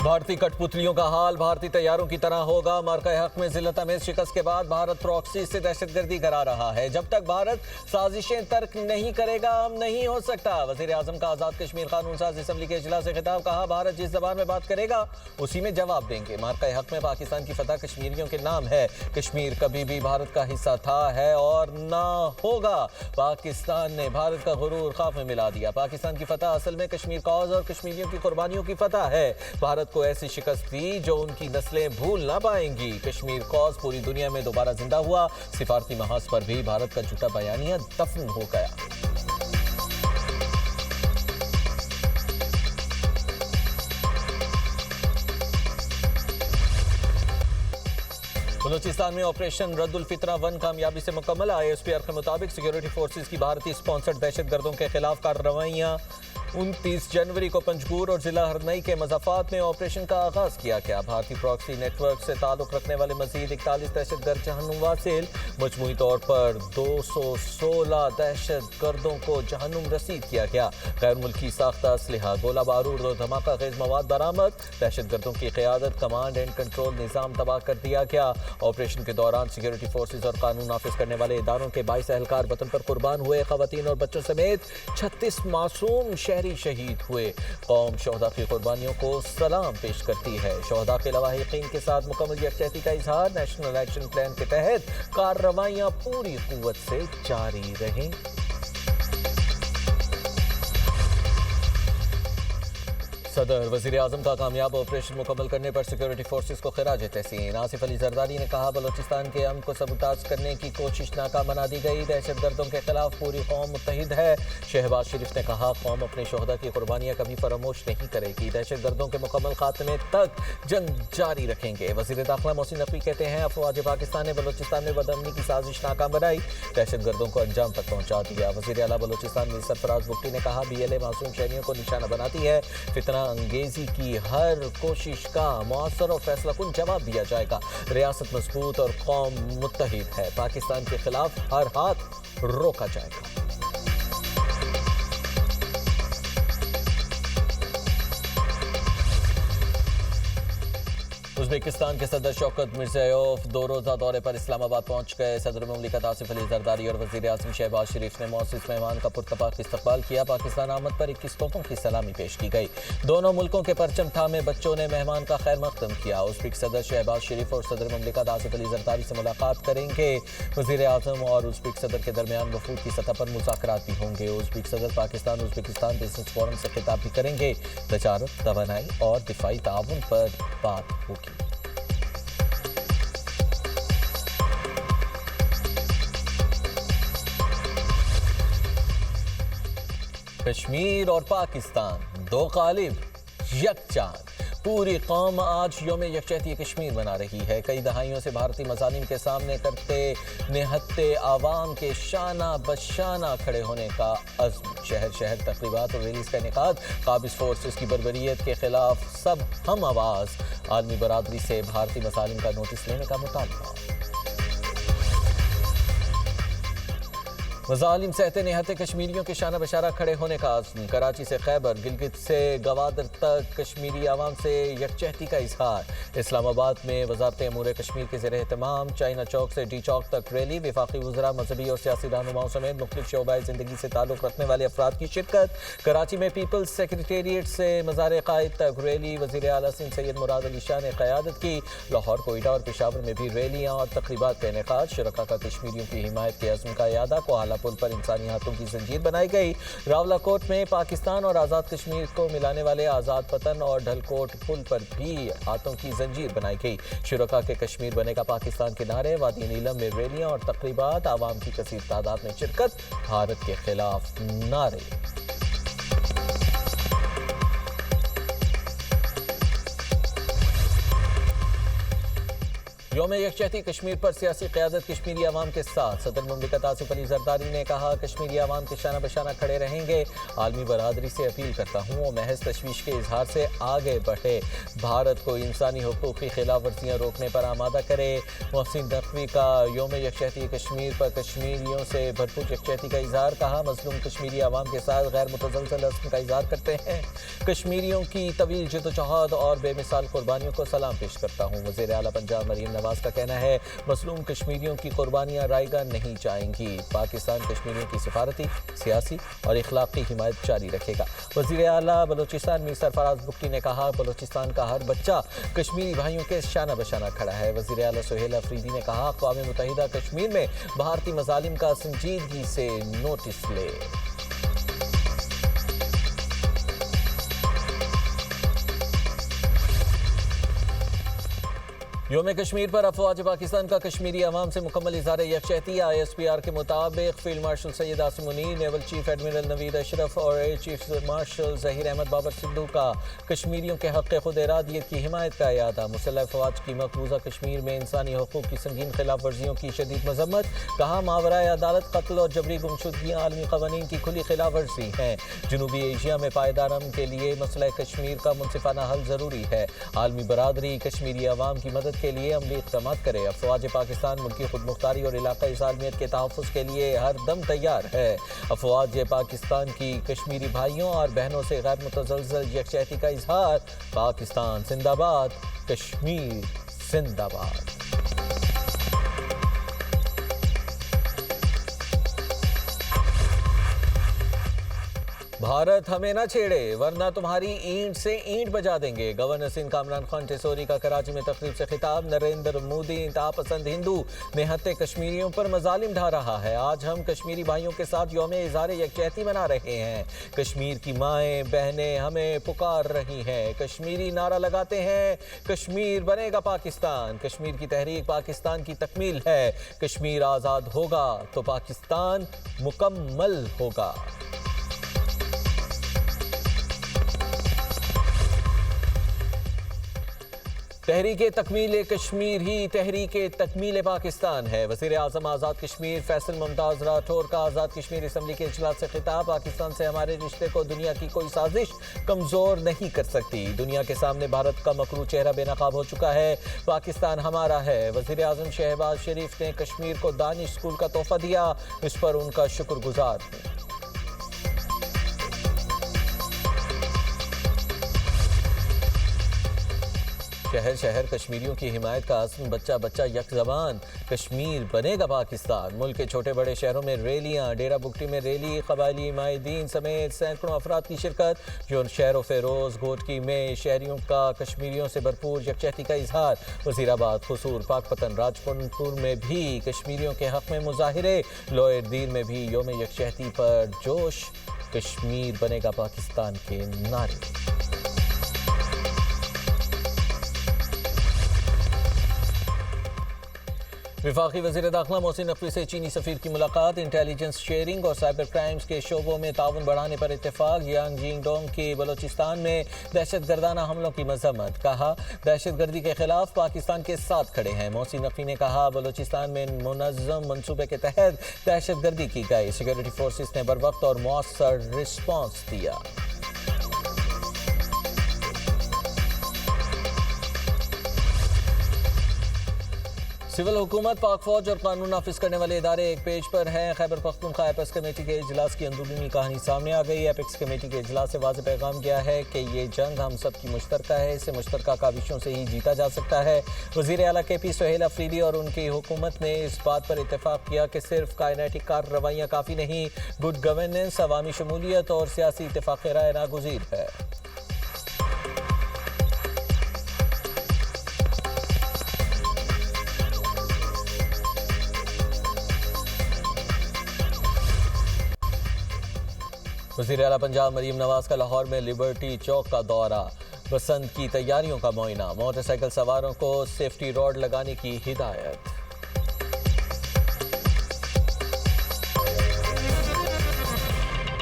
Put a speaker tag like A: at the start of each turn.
A: بھارتی کٹپتلیوں کا حال بھارتی طیاروں کی طرح ہوگا۔ مارکہ حق میں ذلت آمیز شکست کے بعد بھارت پراکسی سے دہشت گردی کرا رہا ہے۔ جب تک بھارت سازشیں ترک نہیں کرے گا ہم نہیں ہو سکتا۔ وزیر اعظم کا آزاد کشمیر قانون ساز اسمبلی کے اجلاس سے خطاب، کہا بھارت جس زبان میں بات کرے گا اسی میں جواب دیں گے۔ مارکہ حق میں پاکستان کی فتح کشمیریوں کے نام ہے۔ کشمیر کبھی بھی بھارت کا حصہ تھا، ہے اور نہ ہوگا۔ پاکستان نے بھارت کا غرور خاک میں ملا دیا۔ پاکستان کی فتح اصل میں کشمیر کاز اور کشمیریوں کی قربانیوں کی فتح ہے۔ بھارت کو ایسی شکست دی جو ان کی نسلیں بھول نہ پائیں گی۔ کشمیر کاز پوری دنیا میں دوبارہ زندہ ہوا۔ سفارتی محاذ پر بھی بھارت کا جھوٹا بیانیہ دفن ہو گیا۔ بلوچستان میں آپریشن رد الفطرہ 1 کامیابی سے مکمل۔ آئی ایس پی آر کے مطابق سیکیورٹی فورسز کی بھارتی سپانسرڈ دہشت گردوں کے خلاف کارروائیاں 29 جنوری کو پنجگور اور ضلع ہرنئی کے مضافات میں آپریشن کا آغاز کیا گیا۔ بھارتی پراکسی نیٹ ورک سے تعلق رکھنے والے مزید 41 دہشت گرد جہنم واصل۔ مجموعی طور پر 216 دہشت گردوں کو جہنم رسید کیا گیا۔ غیر ملکی ساختہ اسلحہ، گولہ بارود اور دھماکہ خیز مواد برآمد۔ دہشت گردوں کی قیادت، کمانڈ اینڈ کنٹرول نظام تباہ کر دیا گیا۔ آپریشن کے دوران سیکیورٹی فورسز اور قانون نافذ کرنے والے اداروں کے 22 اہلکار وطن پر قربان ہوئے۔ خواتین اور بچوں سمیت 36 معصوم شہری شہید ہوئے۔ قوم شہداء کی قربانیوں کو سلام پیش کرتی ہے۔ شہداء کے لواحقین کے ساتھ مکمل یکجہتی کا اظہار۔ نیشنل ایکشن پلان کے تحت کارروائیاں پوری قوت سے جاری رہیں۔ صدر وزیر اعظم کا کامیاب آپریشن مکمل کرنے پر سیکیورٹی فورسز کو خراج تحسین۔ آصف علی زرداری نے کہا بلوچستان کے امن کو سبوتاژ کرنے کی کوشش ناکام بنا دی گئی۔ دہشت گردوں کے خلاف پوری قوم متحد ہے۔ شہباز شریف نے کہا قوم اپنے شہداء کی قربانیاں کبھی فراموش نہیں کرے گی۔ دہشت گردوں کے مکمل خاتمے تک جنگ جاری رکھیں گے۔ وزیر داخلہ محسن نقوی کہتے ہیں افواج پاکستان نے بلوچستان میں بدامنی کی سازش ناکام بنائی، دہشت گردوں کو انجام تک پہنچا دیا۔ وزیر اعلیٰ بلوچستان میر سرفراز بگٹی نے کہا بی ایل اے معصوم شہریوں کو نشانہ بناتی ہے۔ فتنہ انگیزی کی ہر کوشش کا مؤثر اور فیصلہ کن جواب دیا جائے گا۔ ریاست مضبوط اور قوم متحد ہے۔ پاکستان کے خلاف ہر ہاتھ روکا جائے گا۔ ازبکستان کے صدر شوکت مرزیوف 2 روزہ دورے پر اسلام آباد پہنچ گئے۔ صدر مملکت آصف علی زرداری اور وزیر اعظم شہباز شریف نے معزز مہمان کا پرتپاک استقبال کیا۔ پاکستان آمد پر 21 توپوں کی سلامی پیش کی گئی۔ دونوں ملکوں کے پرچم تھامے بچوں نے مہمان کا خیر مقدم کیا۔ ازبک صدر شہباز شریف اور صدر مملکت آصف علی زرداری سے ملاقات کریں گے۔ وزیر اعظم اور ازبک صدر کے درمیان وفود کی سطح پر مذاکرات بھی ہوں گے۔ ازبک صدر پاکستان ازبکستان بزنس فورم سے خطاب بھی کریں گے۔ تجارت، توانائی اور دفاعی تعاون پر بات ہوگی۔ کشمیر اور پاکستان دو قالب یک چاند۔ پوری قوم آج یوم یکجہتی کشمیر منا رہی ہے۔ کئی دہائیوں سے بھارتی مظالم کے سامنے کرتے نہتے عوام کے شانہ بشانہ کھڑے ہونے کا عزم۔ شہر شہر تقریبات اور ریلیز کا انعقاد۔ قابض فورسز کی بربریت کے خلاف سب ہم آواز۔ عالمی برادری سے بھارتی مظالم کا نوٹس لینے کا مطالبہ۔ مظالم سہتے نہتے کشمیریوں کے شانہ بشانہ کھڑے ہونے کا عزم۔ کراچی سے خیبر، گلگت سے گوادر تک کشمیری عوام سے یکجہتی کا اظہار۔ اسلام آباد میں وزارت امور کشمیر کے زیر اہتمام چائنا چوک سے ڈی چوک تک ریلی۔ وفاقی وزراء، مذہبی اور سیاسی رہنماؤں سمیت مختلف شعبۂ زندگی سے تعلق رکھنے والے افراد کی شرکت۔ کراچی میں پیپلز سیکریٹریٹ سے مزار قائد تک ریلی۔ وزیر اعلیٰ سندھ سید مراد علی شاہ نے قیادت کی۔ لاہور، کوئٹہ اور پشاور میں بھی ریلیاں اور تقریبات کا انعقاد۔ شرکاء کا کشمیریوں کی حمایت کے عزم کا اعادہ۔ کوہالہ پل پر انسانی ہاتھوں کی زنجیر بنائی گئی۔ راولہ کوٹ میں پاکستان اور آزاد کشمیر کو ملانے والے آزاد پتن اور ڈھل کوٹ پل پر بھی ہاتھوں کی زنجیر بنائی گئی۔ شرکاء کے کشمیر بنے گا پاکستان کے نعرے۔ وادی نیلم میں ریلیاں اور تقریبات۔ عوام کی کثیر تعداد میں شرکت۔ بھارت کے خلاف نعرے۔ یوم یکجہتی کشمیر پر سیاسی قیادت کشمیری عوام کے ساتھ، صدر مملکت آصف علی زرداری نے کہا کشمیری عوام کے شانہ بشانہ کھڑے رہیں گے، عالمی برادری سے اپیل کرتا ہوں وہ محض تشویش کے اظہار سے آگے بڑھے، بھارت کو انسانی حقوق کی خلاف ورزیاں روکنے پر آمادہ کرے۔ محسن نقوی کا یوم یکجہتی کشمیر پر کشمیریوں سے بھرپور یکجہتی کا اظہار، کہا مظلوم کشمیری عوام کے ساتھ غیر متزلزل عزم کا اظہار کرتے ہیں، کشمیریوں کی طویل جدوجہد اور بے مثال قربانیوں کو سلام پیش کرتا ہوں۔ وزیر اعلیٰ پنجاب مریم نواز کا کہنا ہے مظلوم کشمیریوں کی قربانیاں رائیگاں نہیں جائیں گی، پاکستان کشمیریوں کی سفارتی، سیاسی اور اخلاقی حمایت جاری رکھے گا۔ وزیر اعلیٰ بلوچستان میں سرفراز بگٹی نے کہا بلوچستان کا ہر بچہ کشمیری بھائیوں کے شانہ بشانہ کھڑا ہے۔ وزیر اعلیٰ سہیل افریدی نے کہا اقوام متحدہ کشمیر میں بھارتی مظالم کا سنجیدگی سے نوٹس لے۔ یوم کشمیر پر افواج پاکستان کا کشمیری عوام سے مکمل اظہار یکجہتی۔ ISPR کے مطابق field marshal Syed Asim Munir, naval chief admiral Naveed Ashraf اور air chief marshal Zaheer Ahmed Babar Sidhu کا کشمیریوں کے حق خود ارادیت کی حمایت کا اعادہ۔ مسلح افواج کی مقبوضہ کشمیر میں انسانی حقوق کی سنگین خلاف ورزیوں کی شدید مذمت، کہا ماورائے عدالت قتل اور جبری گمشدگیاں عالمی قوانین کی کھلی خلاف ورزی ہیں، جنوبی ایشیا میں پائیدار امن کے لیے مسئلہ کشمیر کا منصفانہ حل ضروری ہے، عالمی برادری کشمیری عوام کی مدد کے لیے عملی اقدامات کرے، افواج پاکستان ملکی خود مختاری اور علاقائی سالمیت کے تحفظ کے لیے ہر دم تیار ہے۔ افواج پاکستان کی کشمیری بھائیوں اور بہنوں سے غیر متزلزل یکجہتی کا اظہار، پاکستان زندہ باد، کشمیر زندہ باد۔ بھارت ہمیں نہ چھیڑے ورنہ تمہاری اینٹ سے اینٹ بجا دیں گے، گورنر سندھ کامران خان ٹھسوری کا کراچی میں تقریب سے خطاب۔ نریندر مودی انتہا پسند ہندو نہتے کشمیریوں پر مظالم ڈھا رہا ہے، آج ہم کشمیری بھائیوں کے ساتھ یوم اظہار یکجہتی منا رہے ہیں، کشمیر کی مائیں بہنیں ہمیں پکار رہی ہیں، کشمیری نعرہ لگاتے ہیں کشمیر بنے گا پاکستان، کشمیر کی تحریک پاکستان کی تکمیل ہے، کشمیر آزاد ہوگا تو پاکستان مکمل ہوگا۔ تحریک تکمیل کشمیر ہی تحریک تکمیل پاکستان ہے، وزیر اعظم آزاد کشمیر فیصل ممتاز راٹھور کا آزاد کشمیر اسمبلی کے اجلاس سے خطاب۔ پاکستان سے ہمارے رشتے کو دنیا کی کوئی سازش کمزور نہیں کر سکتی، دنیا کے سامنے بھارت کا مکروہ چہرہ بے نقاب ہو چکا ہے، پاکستان ہمارا ہے۔ وزیر اعظم شہباز شریف نے کشمیر کو دانش اسکول کا تحفہ دیا، اس پر ان کا شکر گزار ہوں۔ شہر شہر کشمیریوں کی حمایت کا عزم، بچہ بچہ یک زبان، کشمیر بنے گا پاکستان۔ ملک کے چھوٹے بڑے شہروں میں ریلیاں، ڈیرہ بگٹی میں ریلی، قبائلی مائدین سمیت سینکڑوں افراد کی شرکت۔ جو شہر و فیروز گھوٹکی میں شہریوں کا کشمیریوں سے بھرپور یکجہتی کا اظہار۔ وزیر آباد، قصور، پاک پتن، راجپور میں بھی کشمیریوں کے حق میں مظاہرے۔ لوئر دیر میں بھی یوم یکجہتی پر جوش، کشمیر بنے گا پاکستان کے نعرے۔ وفاقی وزیر داخلہ محسن نقوی سے چینی سفیر کی ملاقات، انٹیلیجنس شیئرنگ اور سائبر کرائمز کے شعبوں میں تعاون بڑھانے پر اتفاق۔ یانگ جینگ ڈونگ کی بلوچستان میں دہشت گردانہ حملوں کی مذمت، کہا دہشت گردی کے خلاف پاکستان کے ساتھ کھڑے ہیں۔ محسن نقوی نے کہا بلوچستان میں منظم منصوبے کے تحت دہشت گردی کی گئی، سیکورٹی فورسز نے بروقت اور مؤثر رسپانس دیا۔ سول حکومت، پاک فوج اور قانون نافذ کرنے والے ادارے ایک پیج پر ہیں۔ خیبر پختونخوا ایپیکس کمیٹی کے اجلاس کی اندرونی کہانی سامنے آ گئی۔ ایپیکس کمیٹی کے اجلاس سے واضح پیغام گیا ہے کہ یہ جنگ ہم سب کی مشترکہ ہے، اسے مشترکہ کاوشوں سے ہی جیتا جا سکتا ہے۔ وزیر اعلیٰ کے پی سہیل افریدی اور ان کی حکومت نے اس بات پر اتفاق کیا کہ صرف کائناٹی کارروائیاں کافی نہیں، گڈ گورننس، عوامی شمولیت اور سیاسی اتفاق رائے ناگزیر ہے۔ وزیر اعلیٰ پنجاب مریم نواز کا لاہور میں لبرٹی چوک کا دورہ، بسنت کی تیاریوں کا معائنہ، موٹر سائیکل سواروں کو سیفٹی روڈ لگانے کی ہدایت۔